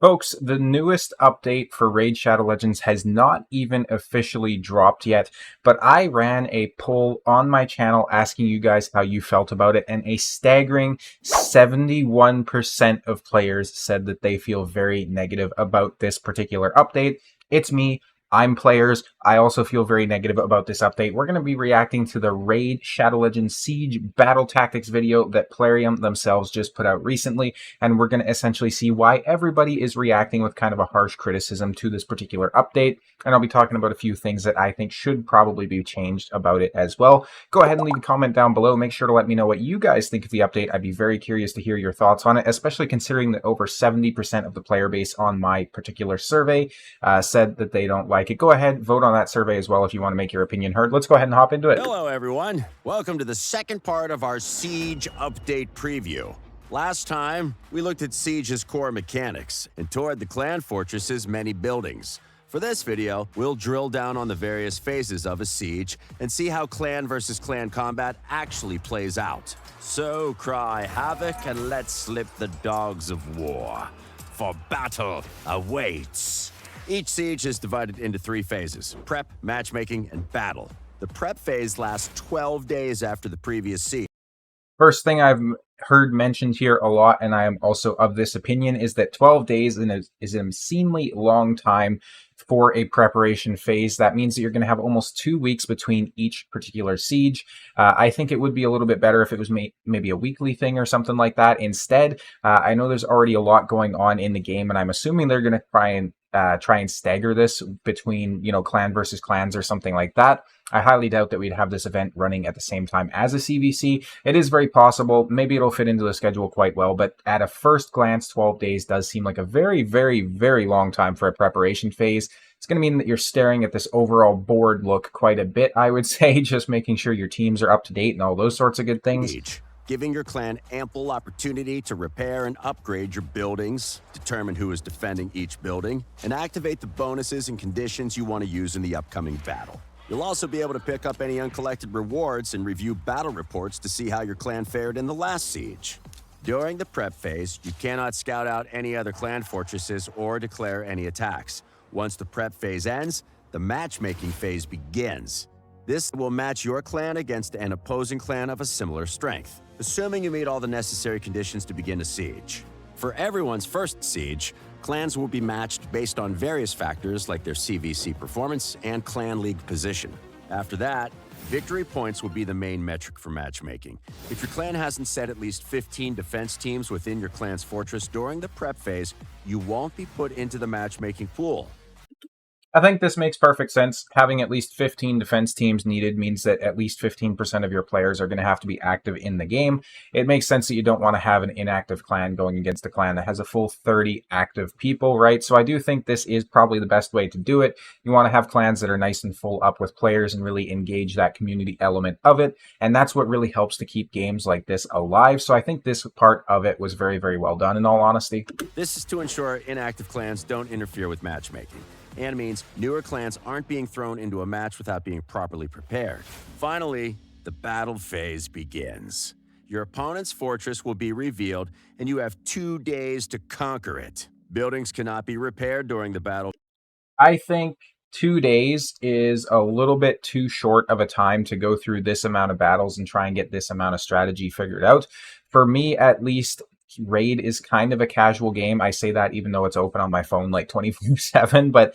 Folks, the newest update for Raid Shadow Legends has not even officially dropped yet, but I ran a poll on my channel asking you guys how you felt about it, and a staggering 71% of players said that they feel very negative about this particular update. It's me. I'm players. I also feel very negative about this update. We're going to be reacting to the Raid Shadow Legends Siege Battle Tactics video that Plarium themselves just put out recently, and we're going to essentially see why everybody is reacting with kind of a harsh criticism to this particular update. And I'll be talking about a few things that I think should probably be changed about it as well. Go ahead and leave a comment down below. Make sure to let me know what you guys think of the update. I'd be very curious to hear your thoughts on it, especially considering that over 70% of the player base on my particular survey said that they don't like it. Go ahead, vote on that survey as well if you want to make your opinion heard. Let's go ahead and hop into it. Hello, everyone. Welcome to the second part of our Siege update preview. Last time, we looked at Siege's core mechanics and toured the clan fortress's many buildings. For this video, we'll drill down on the various phases of a siege and see how clan versus clan combat actually plays out. So cry havoc and let's slip the dogs of war, for battle awaits. Each siege is divided into 3 phases: prep, matchmaking, and battle. The prep phase lasts 12 days after the previous siege. First thing I've heard mentioned here a lot, and I am also of this opinion, is that 12 days is an obscenely long time for a preparation phase. That means that you're going to have almost 2 weeks between each particular siege. I think it would be a little bit better if it was maybe a weekly thing or something like that. Instead, I know there's already a lot going on in the game, and I'm assuming they're going to try and stagger this between, clan versus clans or something like that. I highly doubt that we'd have this event running at the same time as a CVC. It is very possible. Maybe it'll fit into the schedule quite well, but at a first glance, 12 days does seem like a very, very, very long time for a preparation phase. It's going to mean that you're staring at this overall board look quite a bit, I would say, just making sure your teams are up to date and all those sorts of good things. Giving your clan ample opportunity to repair and upgrade your buildings, determine who is defending each building, and activate the bonuses and conditions you want to use in the upcoming battle. You'll also be able to pick up any uncollected rewards and review battle reports to see how your clan fared in the last siege. During the prep phase, you cannot scout out any other clan fortresses or declare any attacks. Once the prep phase ends, the matchmaking phase begins. This will match your clan against an opposing clan of a similar strength, assuming you meet all the necessary conditions to begin a siege. For everyone's first siege, clans will be matched based on various factors like their CVC performance and clan league position. After that, victory points will be the main metric for matchmaking. If your clan hasn't set at least 15 defense teams within your clan's fortress during the prep phase, you won't be put into the matchmaking pool. I think this makes perfect sense. Having at least 15 defense teams needed means that at least 15% of your players are going to have to be active in the game. It makes sense that you don't want to have an inactive clan going against a clan that has a full 30 active people, right? So I do think this is probably the best way to do it. You want to have clans that are nice and full up with players and really engage that community element of it. And that's what really helps to keep games like this alive. So I think this part of it was very, very well done, in all honesty. This is to ensure inactive clans don't interfere with matchmaking, and means newer clans aren't being thrown into a match without being properly prepared. Finally, the battle phase begins. Your opponent's fortress will be revealed, and you have 2 days to conquer it. Buildings cannot be repaired during the battle. I think 2 days is a little bit too short of a time to go through this amount of battles and try and get this amount of strategy figured out. For me, at least, Raid is kind of a casual game. I say that even though it's open on my phone like 24/7, but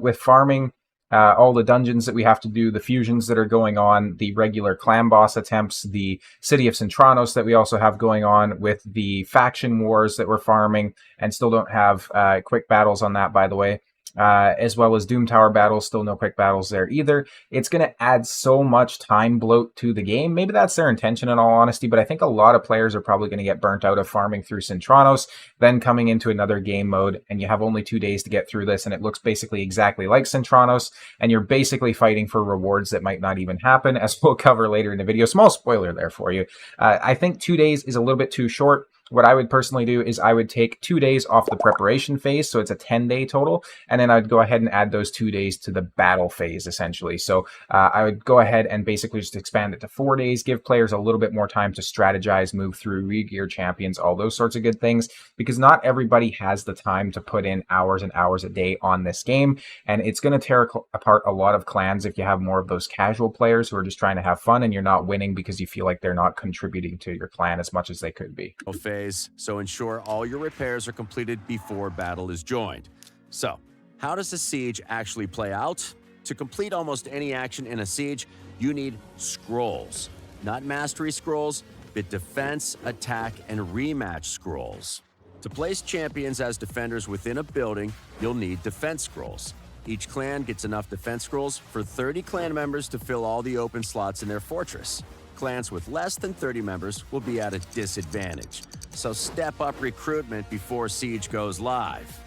with farming, all the dungeons that we have to do, the fusions that are going on, the regular clan boss attempts, the city of Centranos that we also have going on, with the faction wars that we're farming and still don't have quick battles on that, by the way. As well as Doom Tower battles, still no quick battles there either. It's going to add so much time bloat to the game. Maybe that's their intention, in all honesty, but I think a lot of players are probably going to get burnt out of farming through Centranos, then coming into another game mode, and you have only 2 days to get through this, and it looks basically exactly like Centranos, and you're basically fighting for rewards that might not even happen, as we'll cover later in the video. Small spoiler there for you. I think 2 days is a little bit too short. what I would personally do is I would take 2 days off the preparation phase, so it's a 10-day total, and then I'd go ahead and add those 2 days to the battle phase, essentially. So I would go ahead and basically just expand it to 4 days, give players a little bit more time to strategize, move through, re-gear champions, all those sorts of good things, because not everybody has the time to put in hours and hours a day on this game, and it's going to tear apart a lot of clans if you have more of those casual players who are just trying to have fun and you're not winning because you feel like they're not contributing to your clan as much as they could be. Phase, so ensure all your repairs are completed before battle is joined. So, how does a siege actually play out? To complete almost any action in a siege, you need scrolls. Not mastery scrolls, but defense, attack, and rematch scrolls. To place champions as defenders within a building, you'll need defense scrolls. Each clan gets enough defense scrolls for 30 clan members to fill all the open slots in their fortress. Clans with less than 30 members will be at a disadvantage, so step up recruitment before Siege goes live.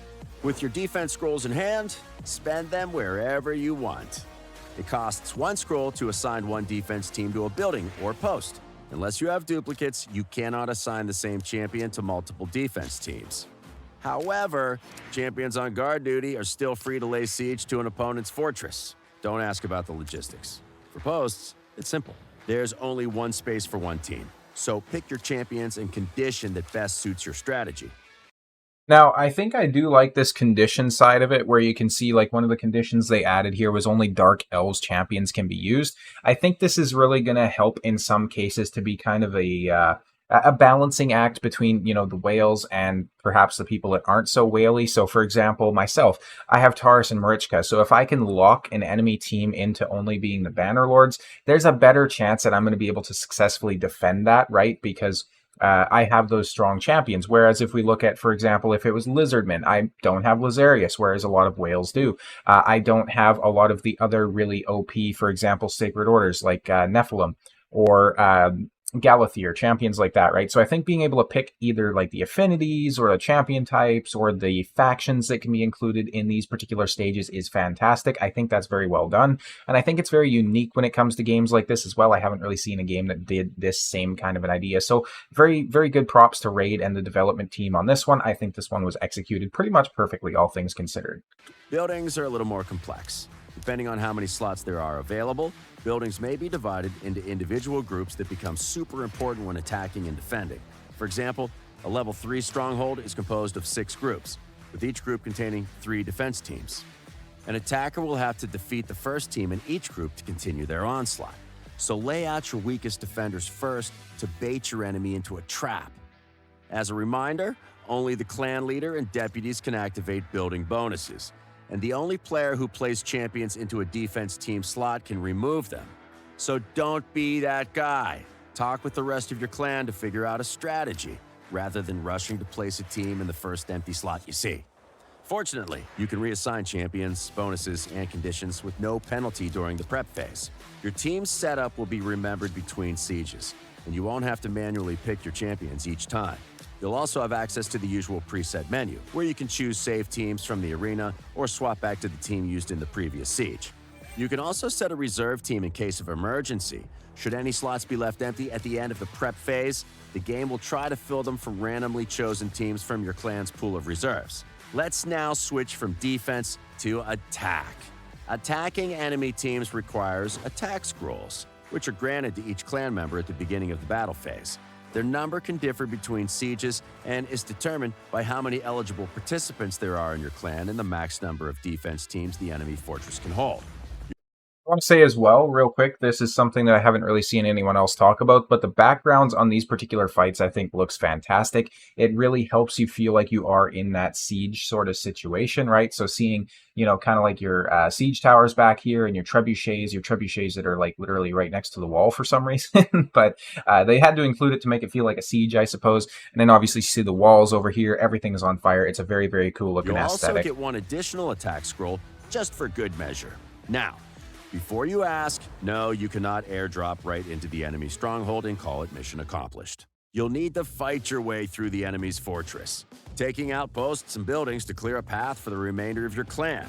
With your defense scrolls in hand, spend them wherever you want. It costs 1 scroll to assign 1 defense team to a building or post. Unless you have duplicates, you cannot assign the same champion to multiple defense teams. However, champions on guard duty are still free to lay siege to an opponent's fortress. Don't ask about the logistics. For posts, it's simple. There's only 1 space for 1 team, so pick your champions and condition that best suits your strategy. Now, I think I do like this condition side of it, where you can see like one of the conditions they added here was only Dark Elves champions can be used. I think this is really going to help in some cases to be kind of a balancing act between, you know, the whales and perhaps the people that aren't so whaley. So, for example, myself, I have Taurus and Marichka. So if I can lock an enemy team into only being the Bannerlords, there's a better chance that I'm going to be able to successfully defend that, right? Because I have those strong champions. Whereas if we look at, for example, if it was Lizardmen, I don't have Lazarius, whereas a lot of whales do. I don't have a lot of the other really OP, for example, Sacred Orders like Nephilim or Galathir, champions like that, right? So I think being able to pick either like the affinities or the champion types or the factions that can be included in these particular stages is fantastic. I think that's very well done. And I think it's very unique when it comes to games like this as well. I haven't really seen a game that did this same kind of an idea. So very, very good props to Raid and the development team on this one. I think this one was executed pretty much perfectly, all things considered. Buildings are a little more complex. Depending on how many slots there are available, buildings may be divided into individual groups that become super important when attacking and defending. For example, a level 3 stronghold is composed of 6 groups, with each group containing 3 defense teams. An attacker will have to defeat the first team in each group to continue their onslaught. So lay out your weakest defenders first to bait your enemy into a trap. As a reminder, only the clan leader and deputies can activate building bonuses, and the only player who plays champions into a defense team slot can remove them. So don't be that guy. Talk with the rest of your clan to figure out a strategy, rather than rushing to place a team in the first empty slot you see. Fortunately, you can reassign champions, bonuses, and conditions with no penalty during the prep phase. Your team's setup will be remembered between sieges, and you won't have to manually pick your champions each time. You'll also have access to the usual preset menu, where you can choose save teams from the arena or swap back to the team used in the previous siege. You can also set a reserve team in case of emergency. Should any slots be left empty at the end of the prep phase, the game will try to fill them from randomly chosen teams from your clan's pool of reserves. Let's now switch from defense to attack. Attacking enemy teams requires attack scrolls, which are granted to each clan member at the beginning of the battle phase. Their number can differ between sieges and is determined by how many eligible participants there are in your clan and the max number of defense teams the enemy fortress can hold. I want to say as well, real quick, this is something that I haven't really seen anyone else talk about, but the backgrounds on these particular fights I think looks fantastic. It really helps you feel like you are in that siege sort of situation, right? So seeing, you know, kind of like your siege towers back here and your trebuchets that are like literally right next to the wall for some reason, but they had to include it to make it feel like a siege, I suppose. And then obviously you see the walls over here, everything is on fire. It's a very, very cool looking aesthetic. You'll also get one additional attack scroll just for good measure. Now, before you ask, no, you cannot airdrop right into the enemy stronghold and call it mission accomplished. You'll need to fight your way through the enemy's fortress, taking out posts and buildings to clear a path for the remainder of your clan.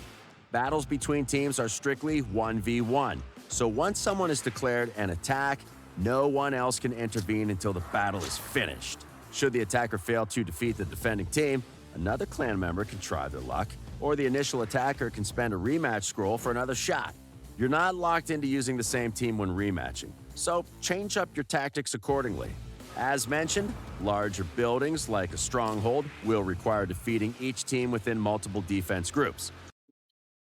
Battles between teams are strictly 1v1, so once someone is declared an attack, no one else can intervene until the battle is finished. Should the attacker fail to defeat the defending team, another clan member can try their luck, or the initial attacker can spend a rematch scroll for another shot. You're not locked into using the same team when rematching, so change up your tactics accordingly. As mentioned, larger buildings like a stronghold will require defeating each team within multiple defense groups.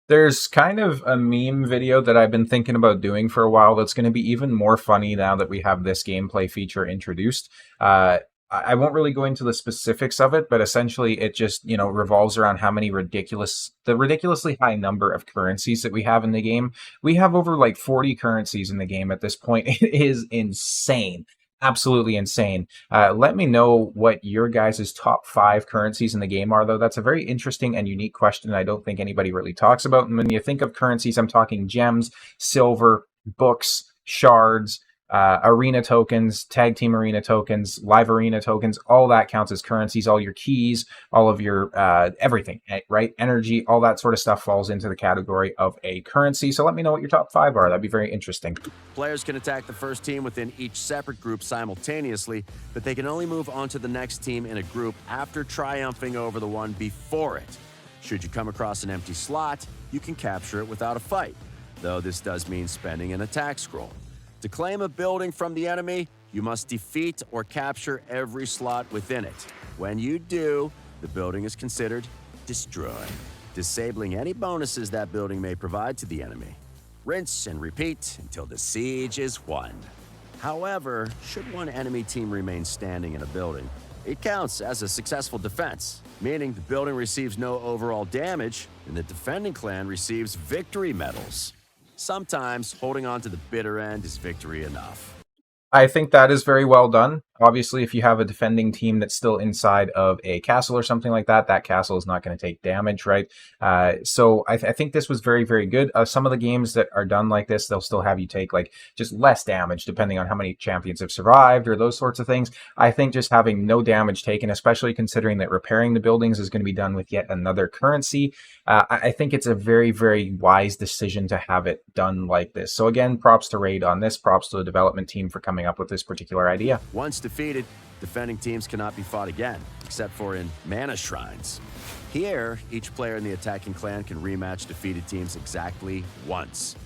There's kind of a meme video that I've been thinking about doing for a while that's going to be even more funny now that we have this gameplay feature introduced. I won't really go into the specifics of it, but essentially it just, revolves around how many the ridiculously high number of currencies that we have in the game. We have over like 40 currencies in the game at this point. It is insane. Absolutely insane. Let me know what your guys' top 5 currencies in the game are, though. That's a very interesting and unique question I don't think anybody really talks about. And when you think of currencies, I'm talking gems, silver, books, shards, arena tokens, tag team arena tokens, live arena tokens. All that counts as currencies. All your keys, all of your everything, right? Energy, all that sort of stuff falls into the category of a currency. So let me know what your top 5 are. That'd be very interesting. Players can attack the first team within each separate group simultaneously, but they can only move on to the next team in a group after triumphing over the one before it. Should you come across an empty slot, you can capture it without a fight, though this does mean spending an attack scroll. To claim a building from the enemy, you must defeat or capture every slot within it. When you do, the building is considered destroyed, disabling any bonuses that building may provide to the enemy. Rinse and repeat until the siege is won. However, should one enemy team remain standing in a building, it counts as a successful defense, meaning the building receives no overall damage and the defending clan receives victory medals. Sometimes holding on to the bitter end is victory enough. I think that is very well done. Obviously, if you have a defending team that's still inside of a castle or something like that, that castle is not going to take damage, right? So I think this was very, very good. Some of the games that are done like this, they'll still have you take like just less damage depending on how many champions have survived or those sorts of things. I think just having no damage taken, especially considering that repairing the buildings is going to be done with yet another currency, I think it's a very, very wise decision to have it done like this. So again, props to Raid on this, props to the development team for coming up with this particular idea. Once defeated, defending teams cannot be fought again, except for in mana shrines. Here, each player in the attacking clan can rematch defeated teams exactly once.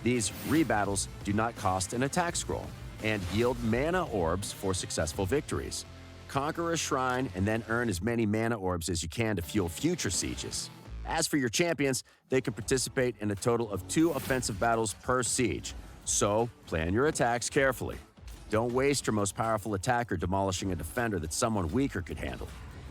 These rebattles do not cost an attack scroll and yield mana orbs for successful victories. Conquer a shrine and then earn as many mana orbs as you can to fuel future sieges. As for your champions, they can participate in a total of 2 offensive battles per siege, so plan your attacks carefully. Don't waste your most powerful attacker demolishing a defender that someone weaker could handle.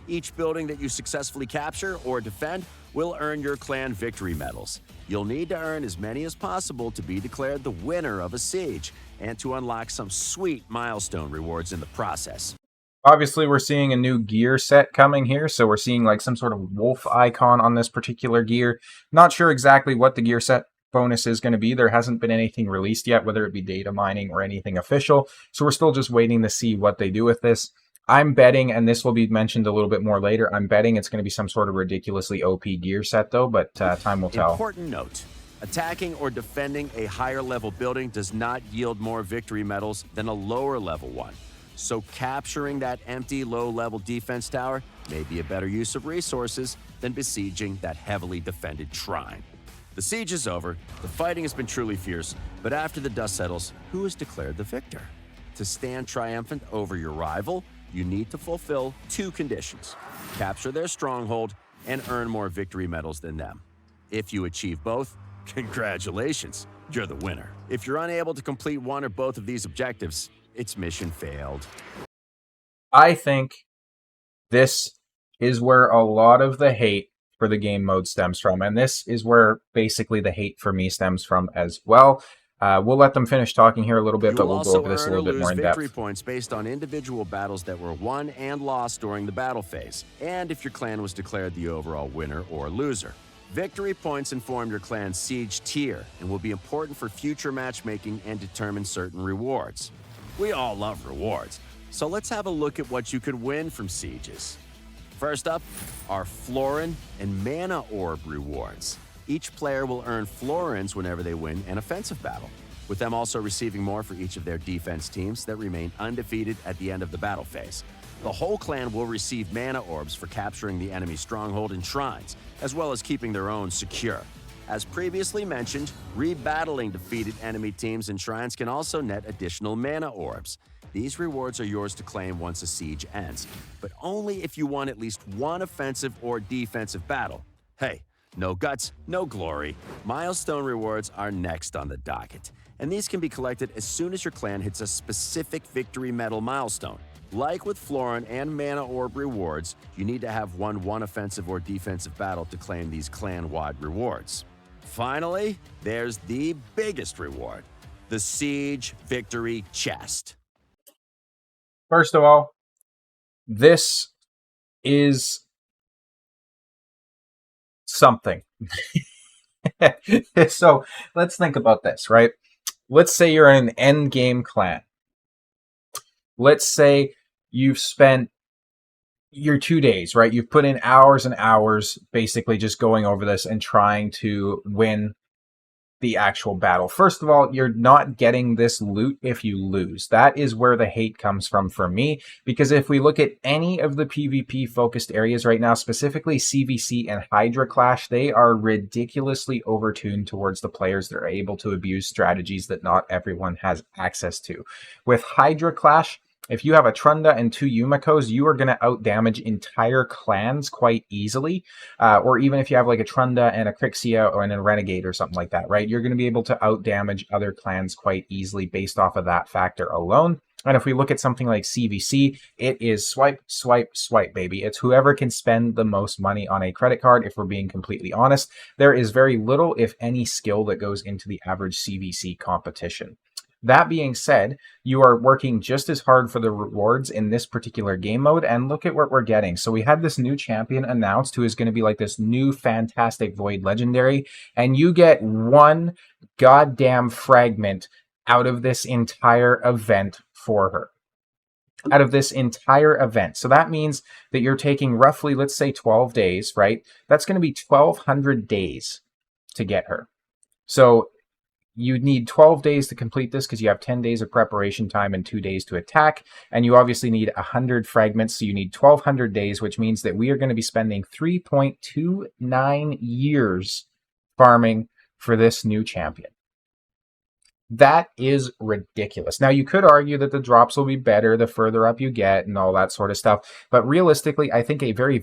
Each building that you successfully capture or defend will earn your clan victory medals. You'll need to earn as many as possible to be declared the winner of a siege and to unlock some sweet milestone rewards in the process. Obviously, we're seeing a new gear set coming here, so we're seeing like some sort of wolf icon on this particular gear. Not sure exactly what the gear set bonus is going to be. There hasn't been anything released yet, whether it be data mining or anything official, so we're still just waiting to see what they do with this. I'm betting, and this will be mentioned a little bit more later, I'm betting it's going to be some sort of ridiculously OP gear set, though, but time will tell. Important note. Attacking or defending a higher level building does not yield more victory medals than a lower level one. So capturing that empty low-level defense tower may be a better use of resources than besieging that heavily defended shrine. The siege is over, the fighting has been truly fierce, but after the dust settles, who is declared the victor? To stand triumphant over your rival, you need to fulfill 2 conditions: capture their stronghold and earn more victory medals than them. If you achieve both, congratulations, you're the winner. If you're unable to complete one or both of these objectives, its mission failed. I think this is where a lot of the hate for the game mode stems from, and this is where basically the hate for me stems from as well. We'll let them finish talking here a little bit, but we'll go over this a little bit more in depth. Victory points based on individual battles that were won and lost during the battle phase, and if your clan was declared the overall winner or loser. Victory points inform your clan's siege tier and will be important for future matchmaking and determine certain rewards. We all love rewards, so let's have a look at what you could win from sieges. First up are Florin and Mana Orb rewards. Each player will earn Florins whenever they win an offensive battle, with them also receiving more for each of their defense teams that remain undefeated at the end of the battle phase. The whole clan will receive mana orbs for capturing the enemy stronghold and shrines, as well as keeping their own secure. As previously mentioned, rebattling defeated enemy teams and shrines can also net additional mana orbs. These rewards are yours to claim once a siege ends, but only if you won at least one offensive or defensive battle. Hey, no guts, no glory. Milestone rewards are next on the docket, and these can be collected as soon as your clan hits a specific victory medal milestone. Like with Florin and Mana Orb rewards, you need to have won one offensive or defensive battle to claim these clan-wide rewards. Finally, there's the biggest reward, the Siege Victory Chest. First of all, this is something. So let's think about this, right? Let's say you're in an end game clan. Let's say you've spent your 2 days, right? You've put in hours and hours basically just going over this and trying to win the actual battle. First of all, you're not getting this loot if you lose. That is where the hate comes from for me, because if we look at any of the PvP focused areas right now, specifically CVC and Hydra Clash, they are ridiculously overtuned towards the players that are able to abuse strategies that not everyone has access to. With Hydra Clash, if you have a Trunda and 2 Yumikos, you are going to outdamage entire clans quite easily. Or even if you have like a Trunda and a Crixia or a Renegade or something like that, right? You're going to be able to outdamage other clans quite easily based off of that factor alone. And if we look at something like CVC, it is swipe, swipe, swipe, baby. It's whoever can spend the most money on a credit card, if we're being completely honest. There is very little, if any, skill that goes into the average CVC competition. That being said, you are working just as hard for the rewards in this particular game mode, and look at what we're getting. So we had this new champion announced who is going to be like this new fantastic Void Legendary, and you get one goddamn fragment out of this entire event for her. Out of this entire event. So that means that you're taking roughly, let's say 12 days, right? That's going to be 1,200 days to get her. So you need 12 days to complete this because you have 10 days of preparation time and 2 days to attack. And you obviously need 100 fragments, so you need 1,200 days, which means that we are going to be spending 3.29 years farming for this new champion. That is ridiculous. Now, you could argue that the drops will be better the further up you get and all that sort of stuff. But realistically, I think a very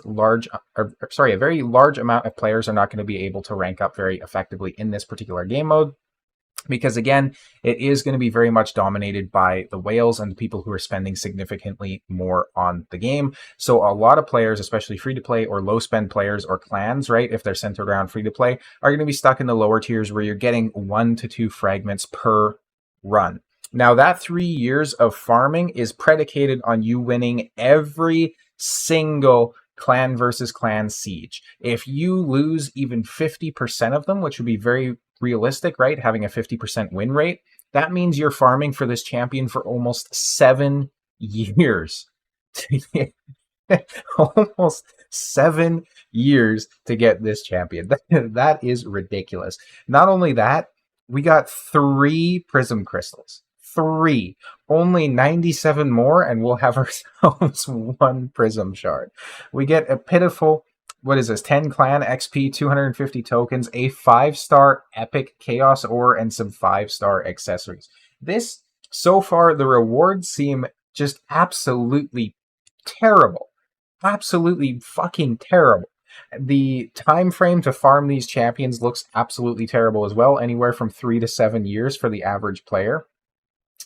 large amount of players are not going to be able to rank up very effectively in this particular game mode. Because again, it is going to be very much dominated by the whales and the people who are spending significantly more on the game. So a lot of players, especially free-to-play or low-spend players or clans, right, if they're centered around free-to-play, are going to be stuck in the lower tiers where you're getting 1 to 2 fragments per run. Now, that 3 years of farming is predicated on you winning every single clan versus clan siege. If you lose even 50% of them, which would be very realistic, right? Having a 50% win rate, that means you're farming for this champion for almost 7 years. Almost 7 years to get this champion. That is ridiculous. Not only that, we got 3 prism crystals. 3. Only 97 more, and we'll have ourselves 1 prism shard. We get a pitiful, what is this, 10 clan XP, 250 tokens, a 5-star epic chaos ore, and some 5-star accessories. This, so far, the rewards seem just absolutely terrible. Absolutely fucking terrible. The time frame to farm these champions looks absolutely terrible as well, anywhere from 3 to 7 years for the average player.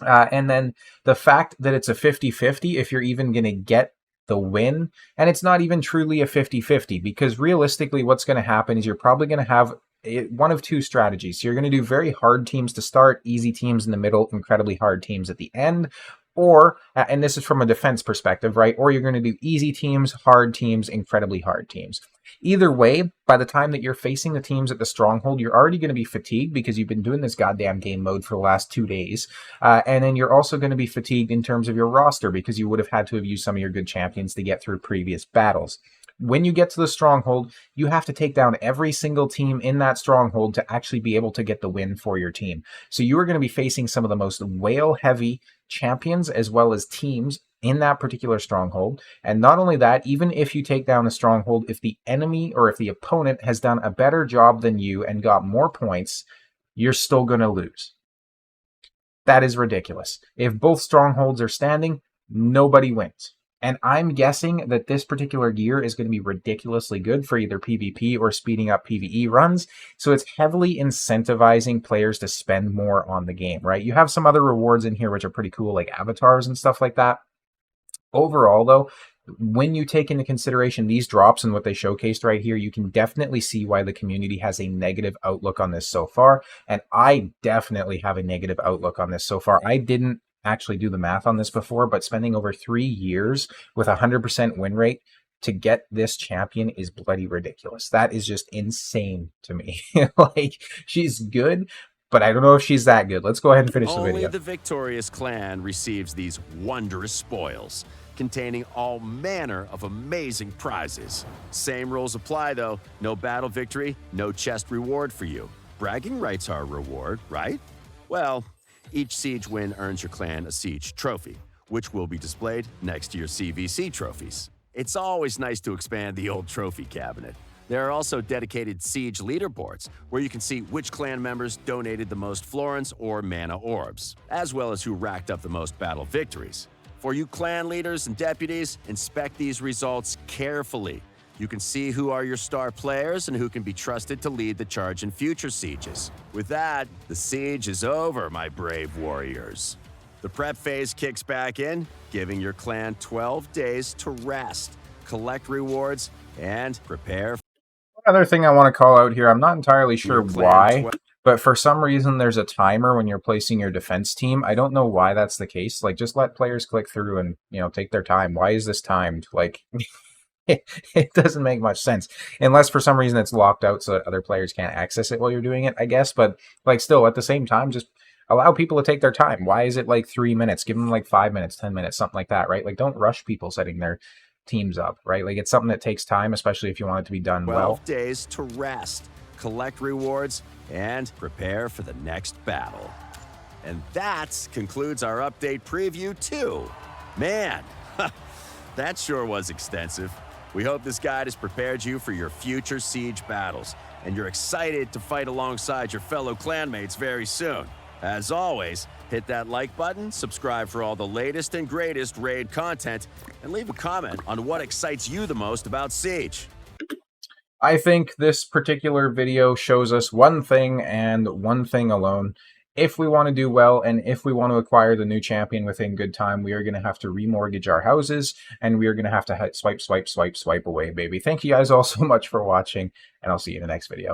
And then the fact that it's a 50-50, if you're even going to get the win, and it's not even truly a 50-50, because realistically what's going to happen is you're probably going to have one of 2 strategies. So you're going to do very hard teams to start, easy teams in the middle, incredibly hard teams at the end, or, and this is from a defense perspective, right? Or you're going to do easy teams, hard teams, incredibly hard teams. Either way, by the time that you're facing the teams at the stronghold, you're already going to be fatigued because you've been doing this goddamn game mode for the last 2 days. And then you're also going to be fatigued in terms of your roster because you would have had to have used some of your good champions to get through previous battles. When you get to the stronghold, you have to take down every single team in that stronghold to actually be able to get the win for your team. So you are going to be facing some of the most whale-heavy champions as well as teams in that particular stronghold. And not only that, even if you take down the stronghold, if the enemy or if the opponent has done a better job than you and got more points, you're still going to lose. That is ridiculous. If both strongholds are standing, nobody wins. And I'm guessing that this particular gear is going to be ridiculously good for either PvP or speeding up PvE runs. So it's heavily incentivizing players to spend more on the game, right? You have some other rewards in here which are pretty cool, like avatars and stuff like that. Overall, though, when you take into consideration these drops and what they showcased right here, you can definitely see why the community has a negative outlook on this so far. And I definitely have a negative outlook on this so far. I didn't actually do the math on this before, but spending over 3 years with a 100% win rate to get this champion is bloody ridiculous. That is just insane to me. Like, she's good, but I don't know if she's that good. Let's go ahead and finish the video. Only the victorious clan receives these wondrous spoils, containing all manner of amazing prizes. Same rules apply, though. No battle victory, no chest reward for you. Bragging rights are a reward, right? Well, each siege win earns your clan a siege trophy, which will be displayed next to your CVC trophies. It's always nice to expand the old trophy cabinet. There are also dedicated siege leaderboards, where you can see which clan members donated the most florins or mana orbs, as well as who racked up the most battle victories. For you clan leaders and deputies, inspect these results carefully. You can see who are your star players and who can be trusted to lead the charge in future sieges. With that, the siege is over, my brave warriors. The prep phase kicks back in, giving your clan 12 days to rest, collect rewards, and prepare. Another thing I want to call out here, I'm not entirely sure why, but for some reason there's a timer when you're placing your defense team. I don't know why that's the case. Like, just let players click through and, take their time. Why is this timed? Like, it doesn't make much sense. Unless for some reason it's locked out so that other players can't access it while you're doing it, I guess. But, like, still, at the same time, just allow people to take their time. Why is it, like, 3 minutes? Give them, like, 5 minutes, 10 minutes, something like that, right? Like, don't rush people setting their teams up, right? Like, it's something that takes time, especially if you want it to be done 12 well. days to rest, collect rewards, and prepare for the next battle. And that concludes our update preview too. Man, that sure was extensive. We hope this guide has prepared you for your future siege battles, and you're excited to fight alongside your fellow clanmates very soon. As always, hit that like button, subscribe for all the latest and greatest raid content, and leave a comment on what excites you the most about Siege. I think this particular video shows us one thing and one thing alone. If we want to do well and if we want to acquire the new champion within good time, we are going to have to remortgage our houses, and we are going to have to swipe, swipe, swipe, swipe away, baby. Thank you guys all so much for watching, and I'll see you in the next video.